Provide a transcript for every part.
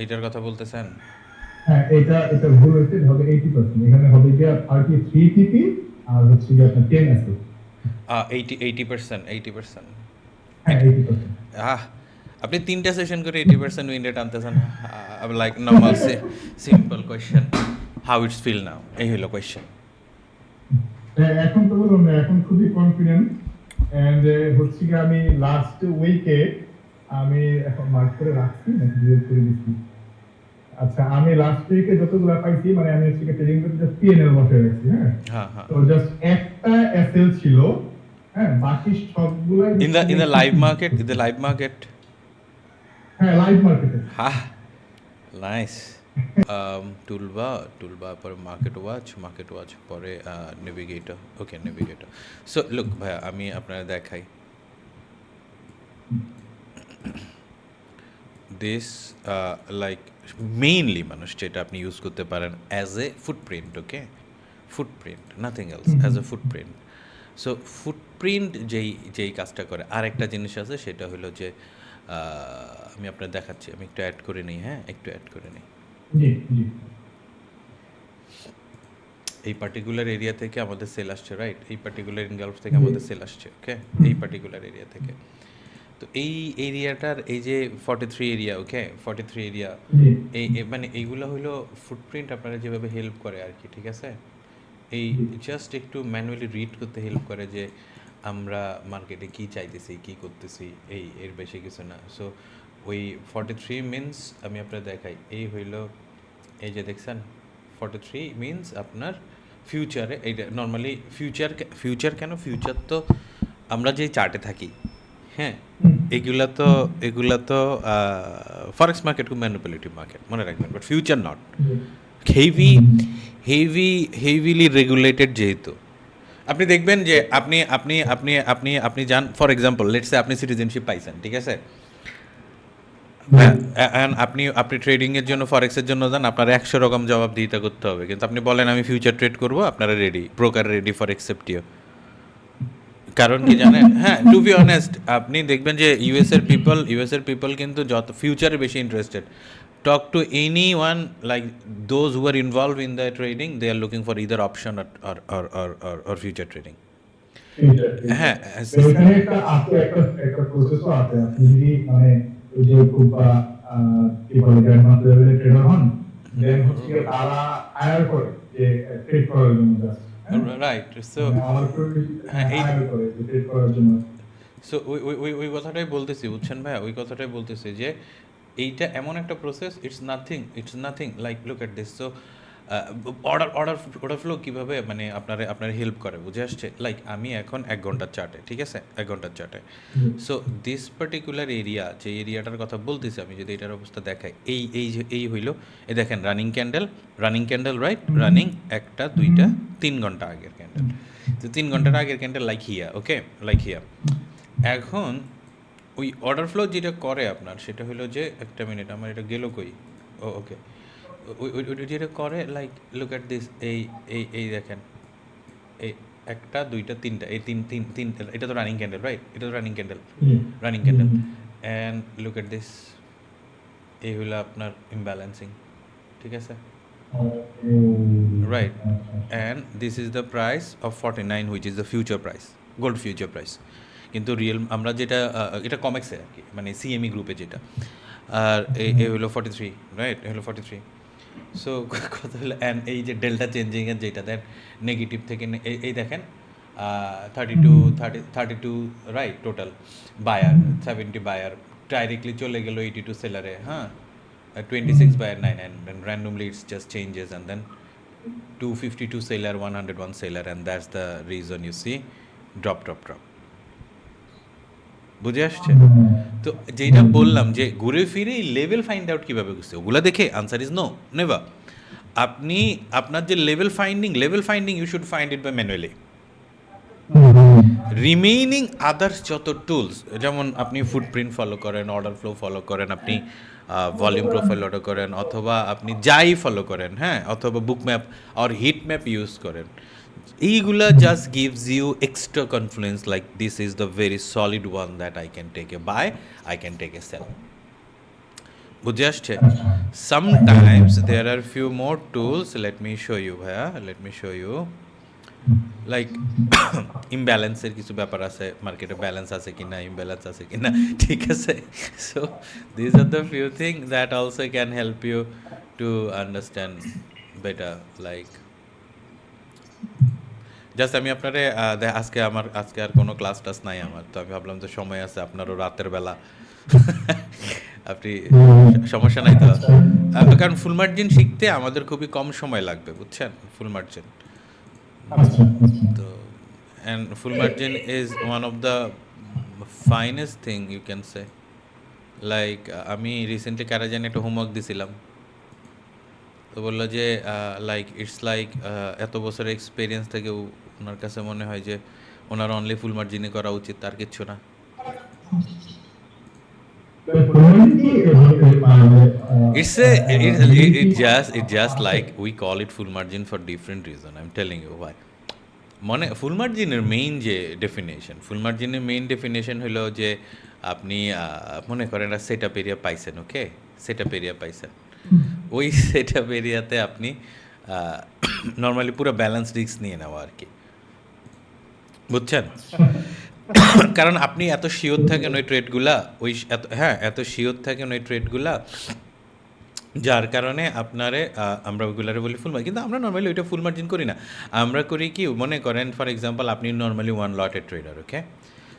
এইটার কথা বলতেছেন? হ্যাঁ, এটা ভুল হয়েছে, এটা হবে 80%, এখানে হবে গিয়া 33 টিপি আর হচ্ছে গিয়ে আপনার 10 অ্যাসেট। 80%, 80%। হ্যাঁ, এটা 80%। আহ আপনি 3টা সেশন করে 80% উইন রেট আনতেছেন। Like normal simple question, how it's feel now, এই হলো কোয়েশ্চেন। এখন তো বলুন, এখন খুবই কনফিডেন্ট। এন্ড হচ্ছে গিয়ে আমি লাস্ট উইকে আমি এখন মার্ক করে রাখছি নাকি ডিলিট করে দিচ্ছি। আচ্ছা, আমি লাস্ট উইকে যতগুলা পাইছি, মানে আমি হচ্ছে ট্রেডিং করতে জাস্ট পিএনএল বসে রাখছি, হ্যাঁ। হ্যাঁ, হ্যাঁ। তো জাস্ট একটা এসএল ছিল, হ্যাঁ, বাকি সবগুলাই ইন হচ্ছে দ্য ইন গিয়ে the live CC market, in করছে। The live market. হ্যাঁ, লাইভ মার্কেটে। হ্যাঁ, নাইস। টুলবা, টুলবা পরে মার্কেট ওয়াচ পরে navigator. Okay, navigator. So look ভাইয়া, আমি আপনারা দেখাই দিস, লাইক মেইনলি মানুষ যেটা আপনি ইউজ করতে পারেন as a footprint. Okay, footprint, nothing else, hmm, as hmm, A footprint. So footprint যেই যেই কাজটা করে, আরেকটা জিনিস আছে, সেটা হলো যে আমি আপনার দেখাচ্ছি। আমি একটু অ্যাড করে নিই, হ্যাঁ, একটু অ্যাড করে নিই। জি, জি, এই পার্টিকুলার এরিয়া থেকে আমাদের সেল আসছে, রাইট? এই পার্টিকুলার ইনগালফ থেকে জি, আমাদের সেল আসছে, ওকে, হুম, এই পার্টিকুলার এরিয়া থেকে। তো এই এরিয়াটার এই যে 43 এরিয়া, ওকে, 43 এরিয়া, জি, মানে এইগুলো হলো ফুটপ্রিন্ট আপনারা যেভাবে হেল্প করে আর কি, ঠিক আছে? এই জি, জাস্ট একটু ম্যানুয়ালি রিড করতে হেল্প করে যে আমরা মার্কেটে কী চাইতেছি, কী করতেছি, এই এর বেশি কিছু না। সো ওই 43 মিনস, আমি আপনার দেখাই, এই হইল, এই যে দেখছেন 43 মিনস আপনার ফিউচারে, এইটা নর্মালি ফিউচার কেন, ফিউচার তো আমরা যেই চার্টে থাকি, হ্যাঁ, হুম, এগুলা তো ফরেক্স মার্কেট খুব ম্যানিপুলেটিভ মার্কেট, মনে রাখবেন, but future not G, heavy, hmm, heavy, heavily regulated যেহেতু। আপনি দেখবেন যে আপনি আপনি আপনি আপনি আপনি যান, ফর এক্সাম্পল লেটসে আপনি সিটিজেনশিপ পাইছেন, ঠিক আছে জি, হ্যাঁ, আপনি আপনি ট্রেডিংয়ের জন্য, ফরেক্সের জন্য যান, আপনার 100 রকম জবাবদিহিতা করতে হবে, কিন্তু আপনি বলেন আমি ফিউচার ট্রেড করবো, আপনারা ready, broker ready for accept you. কারণ কি জানেন, হ্যাঁ, টু বি অনেস্ট, আপনি দেখবেন যে ইউএসের পিপল কিন্তু যত ফিউচারে বেশি interested. Talk to any one, like those who are involve in the trading, they are looking for either option or future trading. Future, future. হ্যাঁ, তো এখানে একটা আছে, একটা প্রসেসও আছে। আপনি যদি মানে ওই যে খুব কি বলে গ্র্যান্ড মাস্টার লেভেলের ট্রেডার হন, দেন হচ্ছে গিয়ে তারা হায়ার করে যে ট্রেড করার জন্য জাস্ট, হ্যাঁ, রাইট। সো মানে আমার পরিচিত, হ্যাঁ, এই হায়ার করে যে ট্রেড করার জন্য। সো ওই কথাটাই বলতেছি, বুঝছেন ভাইয়া, ওই কথাটাই বলতেছি যে এইটা এমন একটা process, it's nothing like look at this. So order flow কীভাবে মানে আপনার হেল্প করে, বুঝে আসছে? লাইক আমি এখন 1 ঘন্টার চার্টে, ঠিক আছে, 1 ঘন্টার চার্টে। জি, সো দিস পার্টিকুলার এরিয়া, যে এরিয়াটার কথা বলতেছি আমি, যদি এটার অবস্থা দেখাই, এই যে এই হইলো, এই দেখেন রানিং ক্যান্ডেল, রাইট, হুম, রানিং, একটা হুম, দুইটা 3 ঘন্টা আগের ক্যান্ডেল। হুম, তো 3 ঘন্টার আগের ক্যান্ডেল লাইক হিয়া, ওকে, লাইক হিয়া। এখন ওই অর্ডার ফ্লো যেটা করে আপনার, সেটা হলো যে, একটা মিনিট, আমার এটা গেল কই, ও ওকে, ওই যেটা করে, লাইক লুক অ্যাট দিস, এই দেখেন, এই একটা দুইটা তিনটা, এই তিন তিন তিন, এটা তো রানিং ক্যান্ডেল, রাইট, এটা তো running candle, G, running G, candle. G. And look at this, এই হলো আপনার ইমব্যালেন্সিং, ঠিক আছে, ওকে, রাইট। আচ্ছা, আচ্ছা। And this is the price of 49, which is the future price, gold future price. কিন্তু রিয়েল আমরা যেটা, এটা কমেক্সে আর কি, মানে সিএমই গ্রুপে যেটা। আর এ হলো 43, রাইট, এ হলো 43। সো কথা হলো, অ্যান্ড এই যে ডেল্টা চেঞ্জিংয়ের যেটা দেন, নেগেটিভ থেকে এই দেখেন, 32, hmm, 32, right, total buyer, 70 buyer, directly চলে গেল 82 সেলারে, হ্যাঁ, hmm, 26 buyer 9, and randomly it's just changes, and then 252 seller, 101 seller, and that's the reason you see drop. বুঝে আসছে? হুম, তো জি, যেটা জি, বললাম যে ঘুরে ফিরে এই লেভেল ফাইন্ড আউট কীভাবে করছে, ওগুলা দেখে আনসার ইজ নো, নেভার। আপনি আপনার যে level finding you should find it by manually. Hmm, hmm, remaining others যত টুলস, যেমন আপনি ফুটপ্রিন্ট ফলো করেন, অর্ডার ফ্লো ফলো করেন, আপনি ভলিউম প্রোফাইল অর্ডার করেন, অথবা আপনি যাই ফলো করেন, হ্যাঁ, অথবা বুক ম্যাপ আর হিট ম্যাপ ইউজ করেন, এইগুলা just gives you extra confidence, like this is the very solid one that I can take a buy, I can take a sell. বুঝে আসছে? আচ্ছা। sometimes there are few more tools. Let me show you, bhaiya. Let me show you. Like ইমব্যালেন্সের কিছু ব্যাপার আছে, মার্কেটে balance আছে কিনা, ইমব্যালেন্স আছে কিনা, ঠিক আছে? So this are the few thing that also can help you to understand better. Like just আমি আপনারে আজকে আর কোনো ক্লাস টাস নাই আমার, তো আমি ভাবলাম যে সময় আছে, আপনারও রাতের বেলা আপনি সমস্যা নাই তো? কারণ ফুল মার্জিন শিখতে আমাদের খুবই কম সময় লাগবে, বুঝছেন? ফুল মার্জিন তো, and full margin is one of the finest thing you can say. Like আমি রিসেন্টলি কারা জানি একটা হোমওয়ার্ক দিছিলাম, তো বললো যে লাইক ইটস লাইক এত বছরের এক্সপিরিয়েন্স থেকে ওনার কাছে মনে হয় যে ওনার অনলি ফুল মার্জিনে করা উচিত, তার কিচ্ছু না। It just like we call it full margin for different reason. I'm telling you why. মনে ফুল মার্জিনের মেইন যে ডেফিনেশন, ফুল মার্জিনের মেইন ডেফিনেশন হলো যে আপনি মনে করেন একটা সেট আপ এরিয়া পাইছেন, ওকে? সেট আপ এরিয়া পাইছেন, ওই সেট আপ এরিয়াতে আপনি নর্মালি পুরো ব্যালেন্স রিস্ক নিয়ে নেওয়া আর কি, বুঝছেন? কারণ আপনি এত শিওর থাকেন ওই ট্রেডগুলা, এত শিওর থাকেন ওই ট্রেডগুলা, যার কারণে আপনারে আমরা ওইগুলারে বলি ফুল মার্জিন। কিন্তু আমরা নর্মালি ওইটা ফুল মার্জিন করি না, আমরা করি কি, মনে করেন ফর এক্সাম্পল আপনি নর্মালি ওয়ান লটের ট্রেডার, ওকে?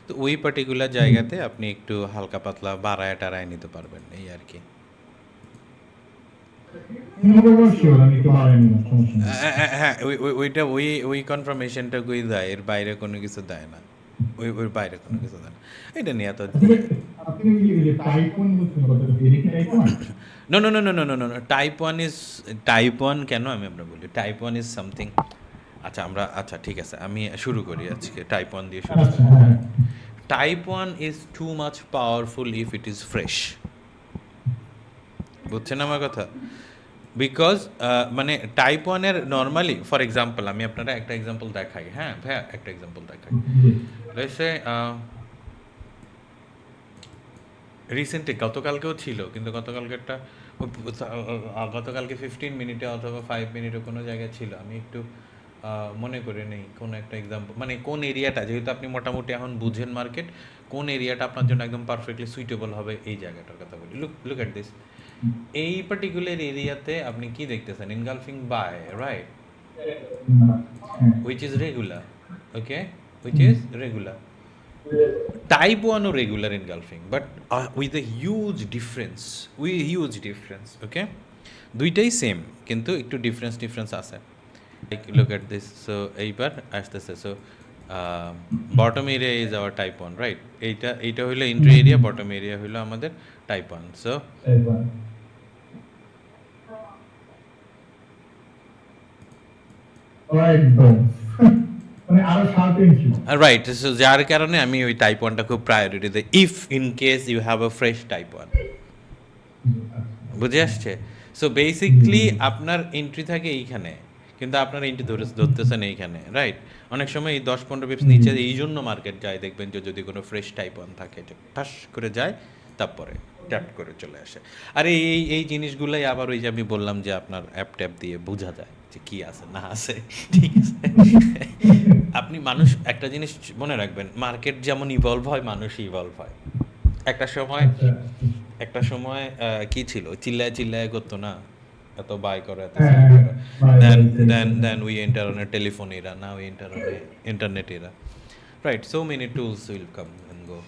তো ওই পার্টিকুলার জায়গাতে আপনি একটু হালকা পাতলা বাড়ায় টাড়ায় নিতে পারবেন, এই আর কি। হ্যাঁ, ওইটা ওই কনফার্মেশনটা কই দেয়, এর বাইরে কোনো কিছু দেয় না, ওই বাইরে কোনো কিছু দেয় না। এটা নিয়ে তো no no no no no no no type one কেন আমি আমরা বলি টাইপ ওয়ান ইজ সামথিং। আচ্ছা ঠিক আছে, আমি শুরু করি আজকে টাইপ ওয়ান দিয়ে শুরু করি। Type one is too much powerful if it is fresh, বুঝছেন আমার কথা? বিকজ মানে টাইপ ওয়ানের নর্মালি ফর এক্সাম্পল আমি আপনারা একটা এক্সাম্পল দেখাই, হ্যাঁ ভাইয়া একটা এক্সাম্পল দেখাই। সে রিসেন্টলি গতকালকেও ছিল, কিন্তু গতকালকে 15 মিনিটে অথবা 5 মিনিটে কোনো জায়গায় ছিল, আমি একটু মনে করে নেই কোনো একটা এক্সাম্পল, মানে কোন এরিয়াটা, যেহেতু আপনি মোটামুটি এখন বুঝেন মার্কেট, কোন এরিয়াটা আপনার জন্য একদম পারফেক্টলি সুইটেবল হবে, এই জায়গাটার কথা বলি। লুক অ্যাট দিস, এই পার্টিকুলার এরিয়াতে আপনি কি দেখতেছেন? Engulfing buy, right, which is regular, okay, which is regular. Type 1 or regular engulfing, but with a huge difference, okay? দুইটাই সেম, কিন্তু একটু ডিফারেন্স আছে। Like look at this, so এইবার আসতেছে, so bottom area is our type 1, right? এইটা হইলো entry area, bottom area হইলো আমাদের টাইপ 1। সো রাইট, সো যার কারণে আমি ওই টাইপ 1টা খুব প্রায়োরিটি দিই, if in case you have a fresh type 1, বুঝে আসছে? সো বেসিকলি আপনার এন্ট্রি থাকে এইখানে, কিন্তু আপনার এন্ট্রি ধরতেছেন এইখানে, রাইট? অনেক সময় এই 10-15 পিপস নিচে এই জন্য মার্কেট যায়, দেখবেন যে যদি কোনো ফ্রেশ টাইপ 1 থাকে, ঠাস করে যায়, তারপরে ট্যাপ করে চলে আসে। আর এই জিনিসগুলোই আবার ওই যে আমি বললাম যে আপনার অ্যাপ ট্যাপ দিয়ে বোঝা যায় যে কী আছে না আছে, ঠিক আছে? আপনি মানুষ একটা জিনিস মনে রাখবেন, মার্কেট যেমন ইভলভ হয়, মানুষই ইভলভ হয়। একটা সময় কি ছিল, চিল্লায় করতো না, এত বাই করো, এত সেল করো, then we enter on a telephone era, now we enter on a internet era, right? So many tools will come and go.